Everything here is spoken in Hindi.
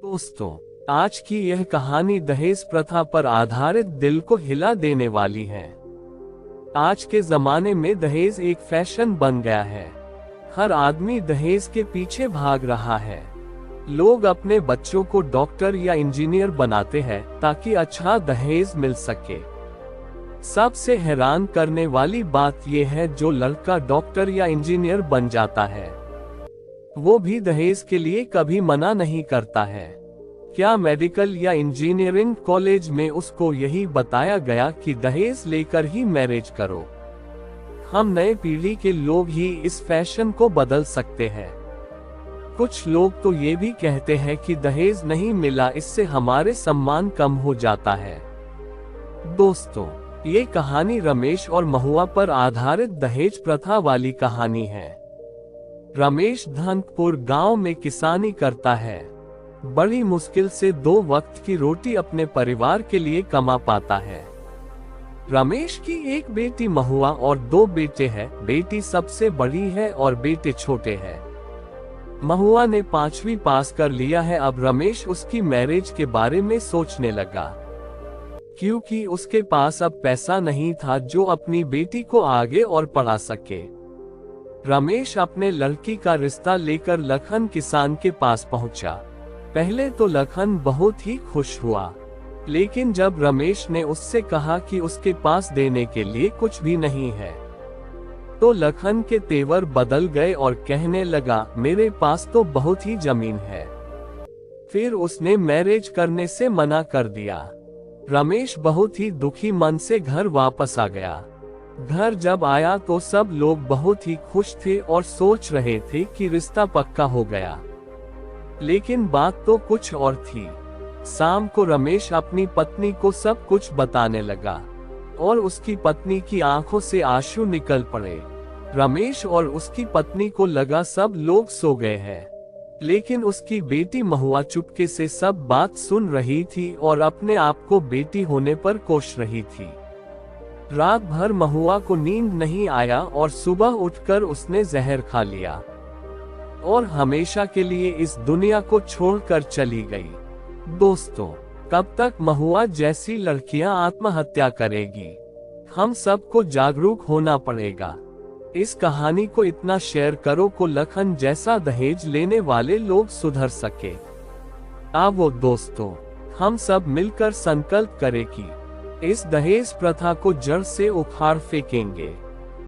दोस्तों, आज की यह कहानी दहेज प्रथा पर आधारित दिल को हिला देने वाली है। आज के जमाने में दहेज एक फैशन बन गया है। हर आदमी दहेज के पीछे भाग रहा है। लोग अपने बच्चों को डॉक्टर या इंजीनियर बनाते हैं ताकि अच्छा दहेज मिल सके। सबसे हैरान करने वाली बात यह है, जो लड़का डॉक्टर या इंजीनियर बन जाता है वो भी दहेज के लिए कभी मना नहीं करता है। क्या मेडिकल या इंजीनियरिंग कॉलेज में उसको यही बताया गया कि दहेज लेकर ही मैरिज करो? हम नए पीढ़ी के लोग ही इस फैशन को बदल सकते हैं। कुछ लोग तो ये भी कहते हैं कि दहेज नहीं मिला इससे हमारे सम्मान कम हो जाता है। दोस्तों, ये कहानी रमेश और महुआ पर आधारित दहेज प्रथा वाली कहानी है। रमेश धनपुर गांव में किसानी करता है। बड़ी मुश्किल से 2 वक्त की रोटी अपने परिवार के लिए कमा पाता है। रमेश की एक बेटी महुआ और 2 बेटे हैं। बेटी सबसे बड़ी है और बेटे छोटे हैं। महुआ ने 5वीं पास कर लिया है। अब रमेश उसकी मैरिज के बारे में सोचने लगा, क्योंकि उसके पास अब पैसा नहीं था जो अपनी बेटी को आगे और पढ़ा सके। रमेश अपने लड़की का रिश्ता लेकर लखन किसान के पास पहुंचा। पहले तो लखन बहुत ही खुश हुआ, लेकिन जब रमेश ने उससे कहा कि उसके पास देने के लिए कुछ भी नहीं है, तो लखन के तेवर बदल गए और कहने लगा, मेरे पास तो बहुत ही जमीन है। फिर उसने मैरिज करने से मना कर दिया। रमेश बहुत ही दुखी मन से घर वापस आ गया। घर जब आया तो सब लोग बहुत ही खुश थे और सोच रहे थे कि रिश्ता पक्का हो गया। लेकिन बात तो कुछ और थी। शाम को रमेश अपनी पत्नी को सब कुछ बताने लगा और उसकी पत्नी की आंखों से आंसू निकल पड़े। रमेश और उसकी पत्नी को लगा सब लोग सो गए हैं, लेकिन उसकी बेटी महुआ चुपके से सब बात सुन रही थी और अपने आप को बेटी होने पर कोस रही थी। रात भर महुआ को नींद नहीं आया और सुबह उठकर उसने जहर खा लिया और हमेशा के लिए इस दुनिया को छोड़कर चली गई। दोस्तों, कब तक महुआ जैसी लड़कियां आत्महत्या करेगी? हम सबको जागरूक होना पड़ेगा। इस कहानी को इतना शेयर करो को लखन जैसा दहेज लेने वाले लोग सुधर सके। आओ दोस्तों, हम सब मिलकर संकल्प करें कि इस दहेज प्रथा को जड़ से उखाड़ फेंकेंगे।